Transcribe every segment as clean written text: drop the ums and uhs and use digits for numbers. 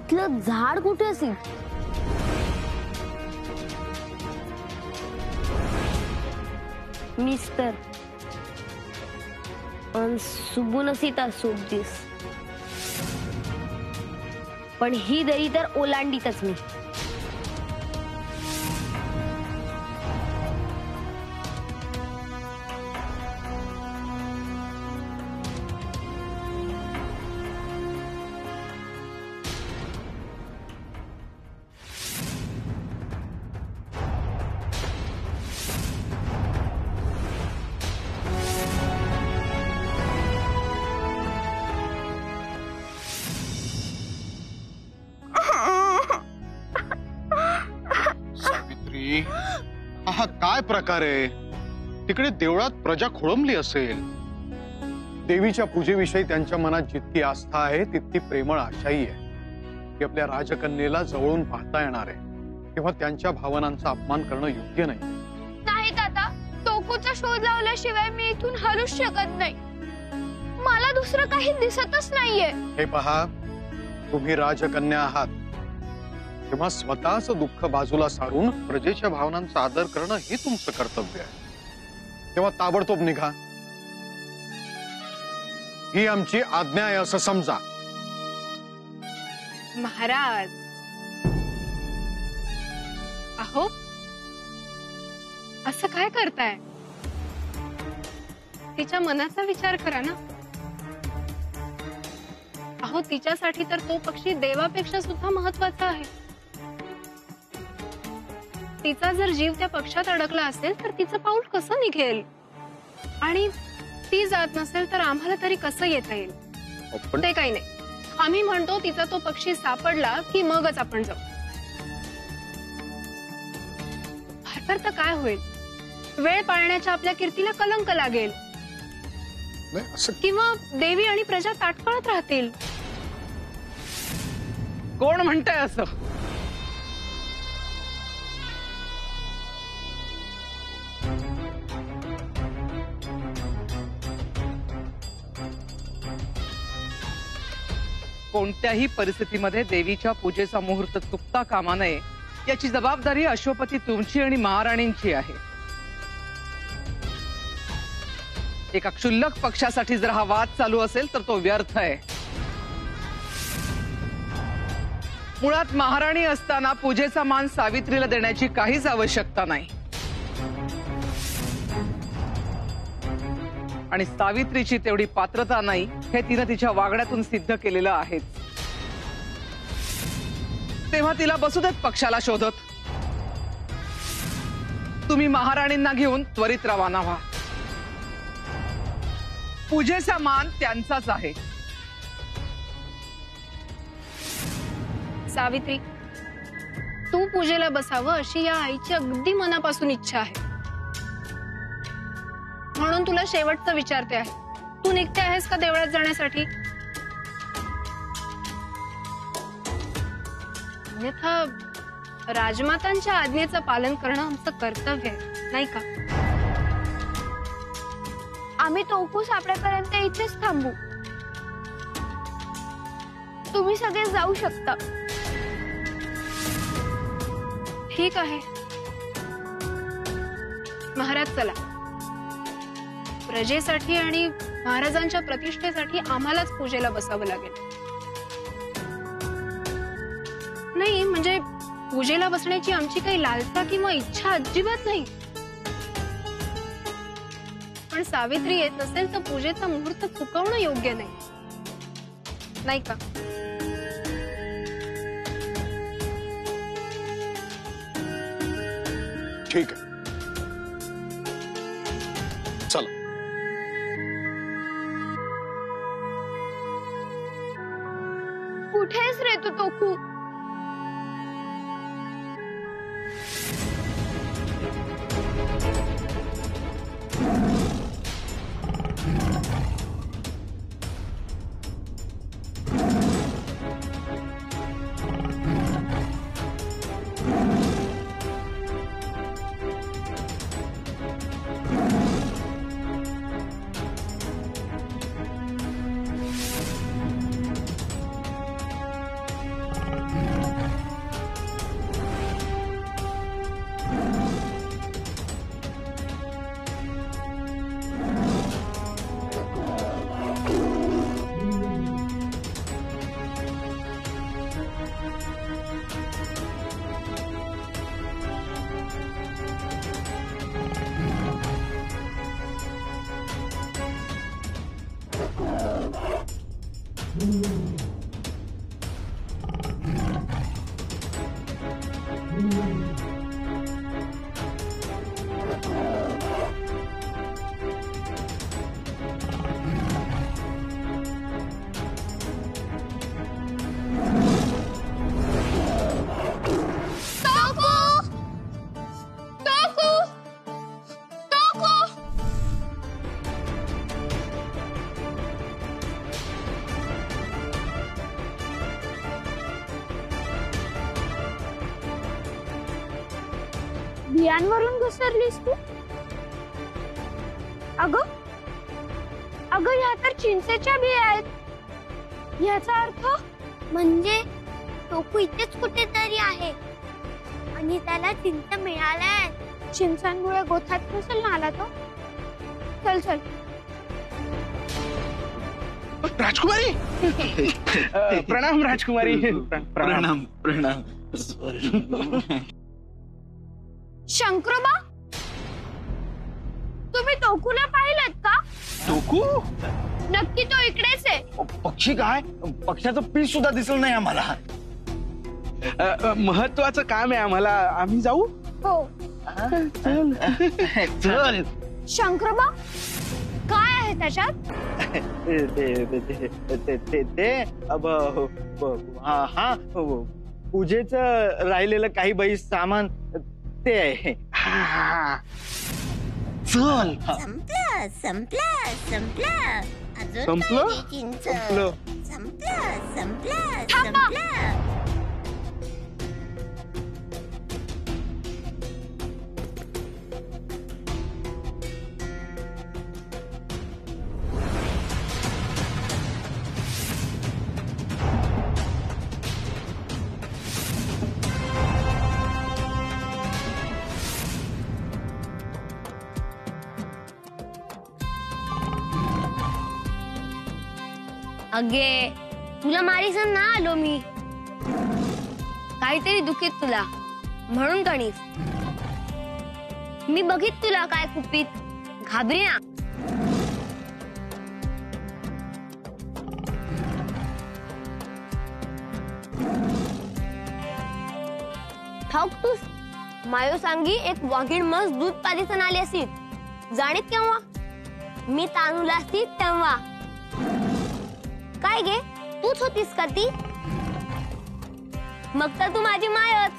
इथलं झाड कुठे असेल? मिस्टर सुबुनसीता सोबतीस, पण ही दरी तर ओलांडीतच मी. हा काय प्रकार आहे? तिकडे देवळात प्रजा खोळंबली असेल. देवीच्या पूजेविषयी त्यांच्या मनात जितकी आस्था आहे तितकी प्रेमळ आशाही आहे की आपल्या राजकन्येला जवळून पाहता येणार आहे, तेव्हा त्यांच्या भावनांचा अपमान करणं योग्य नाही. नाही ताता, तोकूचा शोध लावल्याशिवाय मी इथून हलूच शकत नाही. मला दुसरं काही दिसतच नाहीये. हे पहा, तुम्ही राजकन्या आहात, तेव्हा स्वतःच दुःख बाजूला सारून प्रजेच्या भावनांचा आदर करणं हे तुमचं कर्तव्य आहे. तेव्हा ताबडतोब निघा. ही आमची आज्ञा आहे असं समजा. महाराज, अहो असं काय करताय? तिच्या मनाचा विचार करा ना. अहो तिच्यासाठी तर तो पक्षी देवापेक्षा सुद्धा महत्वाचा आहे. तिचा जर जीव त्या पक्षात अडकला असेल तर तिचं पाऊल कसं निघेल? आणि ती जात नसेल तर आम्हाला तरी कसं येता येईल? ते काही नाही, आम्ही म्हणतो तिचा तो पक्षी सापडला की मगच आपण जाऊ. फार तर काय होईल? वेळ पाळण्याच्या आपल्या कीर्तीला कलंक लागेल किंवा देवी आणि प्रजा ताटकळत राहतील. कोण म्हणतंय असं? कोणत्याही परिस्थितीमध्ये देवीच्या पूजेचा मुहूर्त चुकता कामा नये याची जबाबदारी अश्वपती तुमची आणि महाराणींची आहे. एका क्षुल्लक पक्षासाठी जर हा वाद चालू असेल तर तो व्यर्थ आहे. मुळात महाराणी असताना पूजेचा मान सावित्रीला देण्याची काहीच आवश्यकता नाही. आणि सावित्रीची तेवढी पात्रता नाही हे तिने तिच्या वागण्यातून सिद्ध केलेलं आहे. तेव्हा तिला बसू देत पक्षाला शोधत. तुम्ही महाराणींना घेऊन त्वरित रवाना व्हा. पूजेचा मान त्यांचाच आहे. सावित्री, तू पूजेला बसावं अशी या आईची अगदी मनापासून इच्छा आहे. म्हणून तुला शेवटचं विचारते आहे, तू निघते आहेस का देवळात जाण्यासाठी? अन्यथा राजमातांच्या आज्ञेचं पालन करणं आमचं कर्तव्य आहे, नाही का? आम्ही तोकू सापडेपर्यंत इथेच थांबू. तुम्ही सगळे जाऊ शकता. ठीक आहे महाराज, चला. प्रजेसाठी आणि महाराजांच्या प्रतिष्ठेसाठी आम्हालाच पूजेला बसावं लागेल. नाही म्हणजे पूजेला बसण्याची आमची काही लालसा किंवा इच्छा अजिबात नाही. पण सावित्री येत नसेल तर पूजेचा मुहूर्त चुकवणं योग्य नाही, नाही का? ठीक आहे, चला. कुठेच रे तू तोकू? बियांवरून घसरलीस तू? अगं अगं, ह्या तर चिंचेच्या बिया आहेत. याचा अर्थ म्हणजे टोकू इथेच कुठेतरी आहे आणि त्याला चिंच मिळालाय. चिंचांमुळे गोठ्यात नसेल ना आला तो. चल चल. राजकुमारी प्रणाम राजकुमारी. प्रणाम प्रणाम. शंकरोबा, तुम्ही टोकूला पाहिलं का? टोकू नक्की तो इकडेच आहे. पक्षी काय? पक्षाचं पीस सुद्धा दिसलं नाही आम्हाला. महत्वाचं काम आहे आम्हाला. आम्ही जाऊ. हो. चल. शंकरोबा, काय आहे त्याच्यात? हा पूजेच राहिलेलं काही बाई सामान ते आहे. चल. संपलं संपलं संपलं अजून संपलं? काय रे चिंच? संपलं. संपलं संपलं थांबा. संपलं. अगे तुला मारीसन ना आलो मी. काहीतरी दुखीत तुला म्हणून कणीस. मी बघित तुला काय कुपीत. घाबरी ना. ठाऊक तूस मायो सांगी एक वाघीण मस्त दूध पादीसन आली असी. जाणीत केव्हा मी तांदूळ असती तेव्हा. काय गे तूच होतीस का ती? मग तर तू माझी मायच.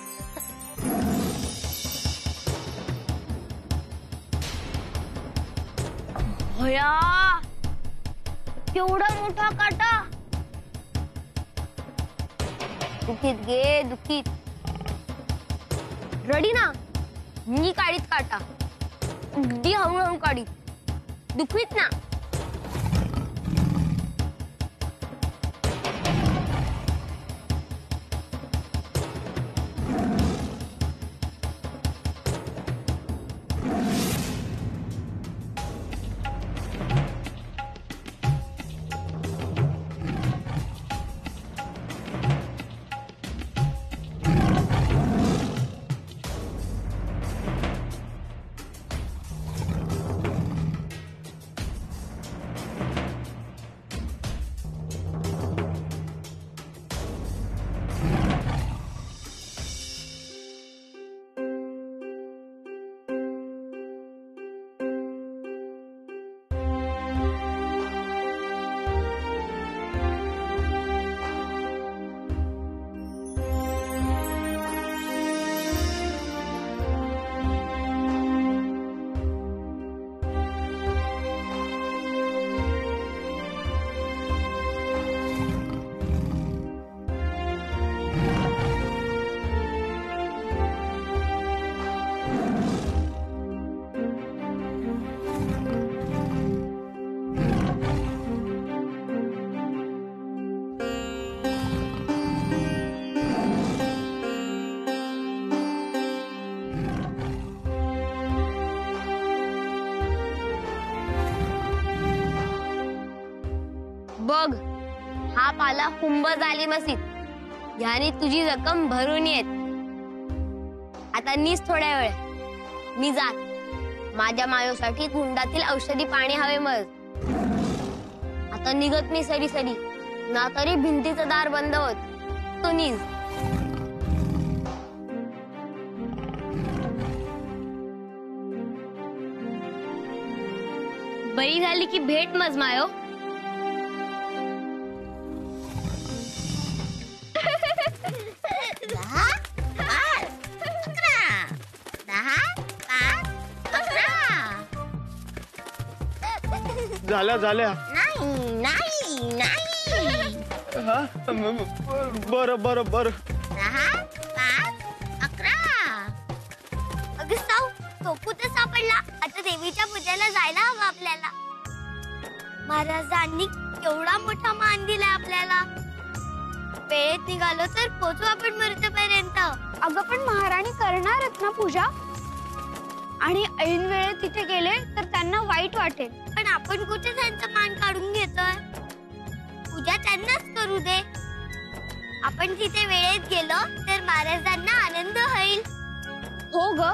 भया केवढा मोठा काटा. दुखीत गे दुखीत. रडी ना. मी काढीत काटा. अगदी हळूहळू काढीत. दुखीत ना. बघ हा पाला कुंभ झाली मसीत. ह्याने तुझी रक्कम भरून येत. आता नीस थोड्या वेळ. मी जात. माझ्या मायोसाठी कुंडातील औषधी पाणी हवे मग. आता निघत मी सरी सरी. ना तरी भिंतीचं दार बंद होत. तो नीज. बरी झाली की भेट मजमायो. 10, 5, 11. झाल्या नाही. हा बरं 10, 5, 11. अगं साऊ, टोकू तर सापडला. आता देवीच्या पूजेला जायला हवं आपल्याला. महाराजांनी केवढा मोठा मान दिलाय आपल्याला. वेळेत निघालो तर पोचू आपण मृत्यूपर्यंत. अगं पण महाराणी करणारच ना पूजा, आणि ऐन वेळेत तिथे गेले तर त्यांना वाईट वाटेल. पण आपण कुठे त्यांचा मान काढून घेतोय. पूजा त्यांनाच करू दे. आपण तिथे वेळेत गेलो तर महाराजांना आनंद होईल. हो ग,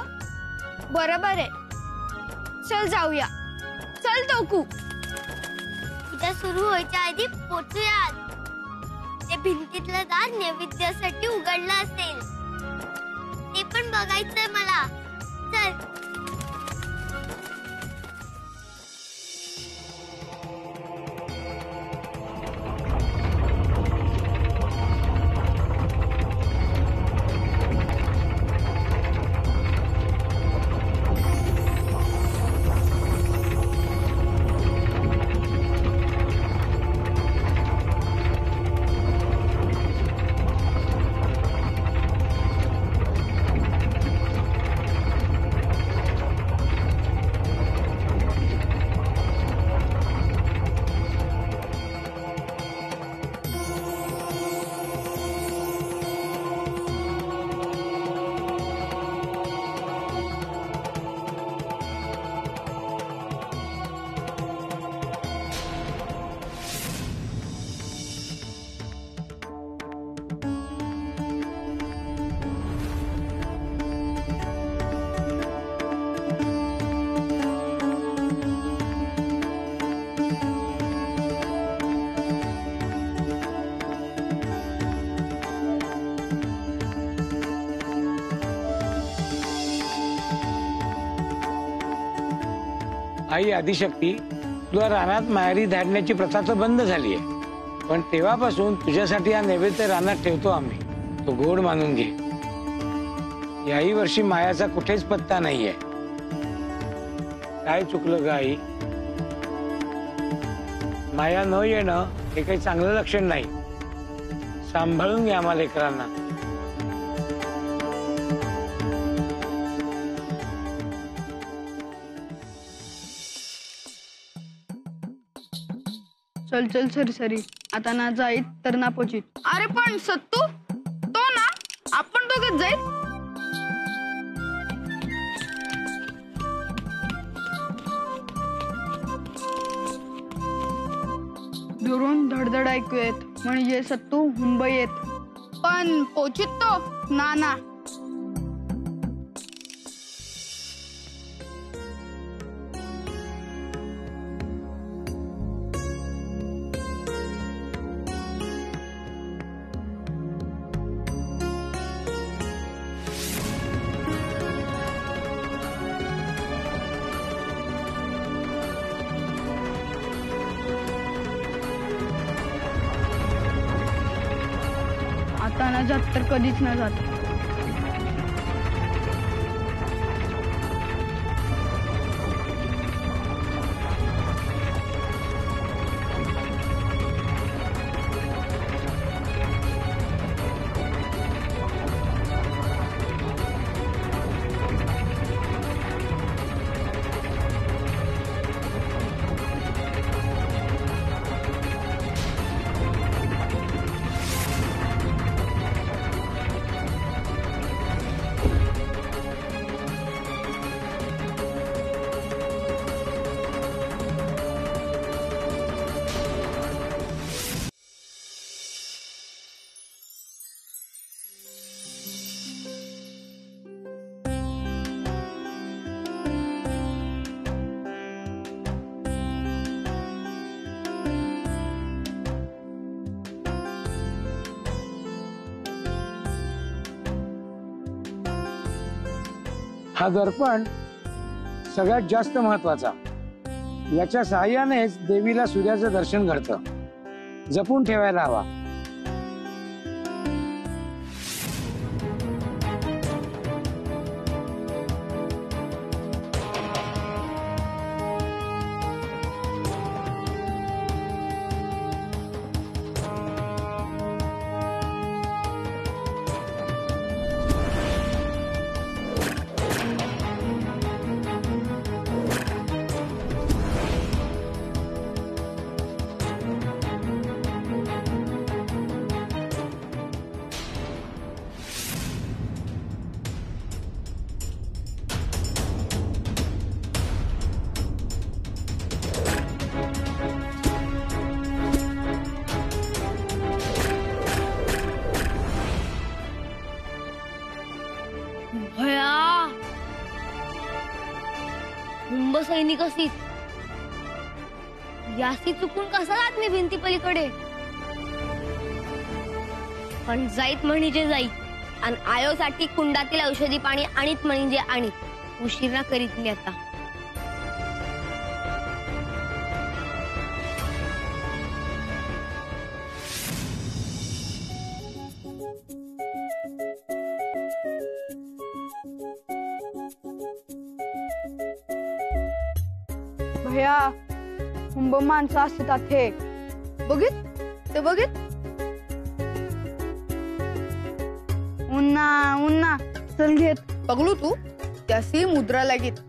बरोबर आहे. चल जाऊया. चल टोकू. पूजा सुरू व्हायच्या आधी पोचूयात. ते भिंतीतलं दार नैवेद्यासाठी उघडलं असेल. ते पण बघायचंय मला. चल. आई आदिशक्ती, तुला रानात माहेरी धाडण्याची प्रथा तर बंद झाली आहे, पण तेव्हापासून तुझ्यासाठी हा नैवेद्य रानात ठेवतो आम्ही. तो गोड मानून घे. याही वर्षी मायाचा कुठेच पत्ता नाहीये. काय चुकलं ग आई? माया न येणं हे काही चांगलं लक्षण नाही. सांभाळून घ्या आम्हा लेकरांना. चल चल सरी आता ना जाईत तर ना पोचित. अरे पण सत्तू तो ना, आपण दोघच जाईत. दुरून धडधड ऐकू येत म्हणजे सत्तू मुंबई येत, पण पोचित तो ना. आता ना जात तर कधीच ना जात. हा दर्पण सगळ्यात जास्त महत्वाचा. याच्या सहाय्यानेच देवीला सूर्याचं दर्शन घडतं. जपून ठेवायला हवा. भया हुंब सैनिक असीत यासी चुकून कसा जात मी भिंती पलीकडे. पण जाईत म्हणजे जाईत आणि आयोसाठी कुंडातील औषधी पाणी आणीत म्हणजे आणीत. उशीर ना करीत मी आता. भया हुंब माणसं असतात हे बघित ते बघित. उन्ना उन्ना चल घेत पगलू तू त्यासी मुद्रा लागीत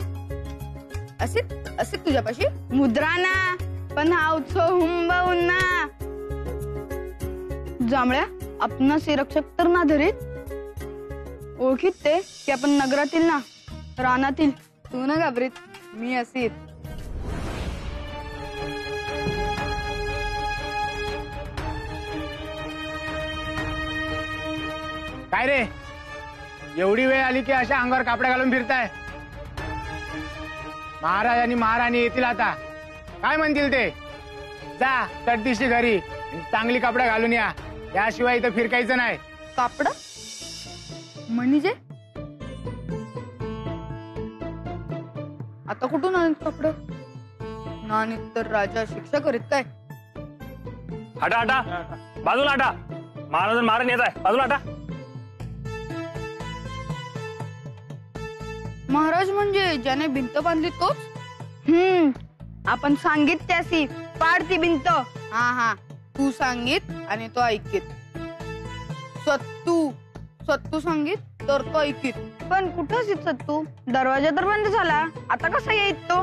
असे असे तुझ्यापाशी मुद्रा ना पण हावचो हुंब उन्ना. जांभळ्या आपण रक्षक तर ना धरीत ओळखीत ते की आपण नगरातील ना रानातील. तू ना घाबरीत मी असीत. काय रे एवढी वेळ आली की अशा अंगावर कापडे घालून फिरताय. महाराज आणि महाराणी येतील आता. काय म्हणतील ते. जा तटदिशी घरी चांगली कपडे घालून या. याशिवाय इथं फिरकायचं नाही. कापड म्हणजे आता कुठून आणत कपड. नानी तर राजा शिक्षा करीत काय. हटा हटा बाजूला हटा. महाराज महाराणी येत आहे. बाजूला हटा. महाराज म्हणजे ज्याने भिंत बांधली तोच. आपण सांगित त्यासी पाड ती भिंत. हा हा तू सांगित आणि तो ऐकित. सत्तू सांगित तर तो ऐकित. पण कुठं सत्तू दरवाजा तर बंद झाला. आता कसा येईल तो.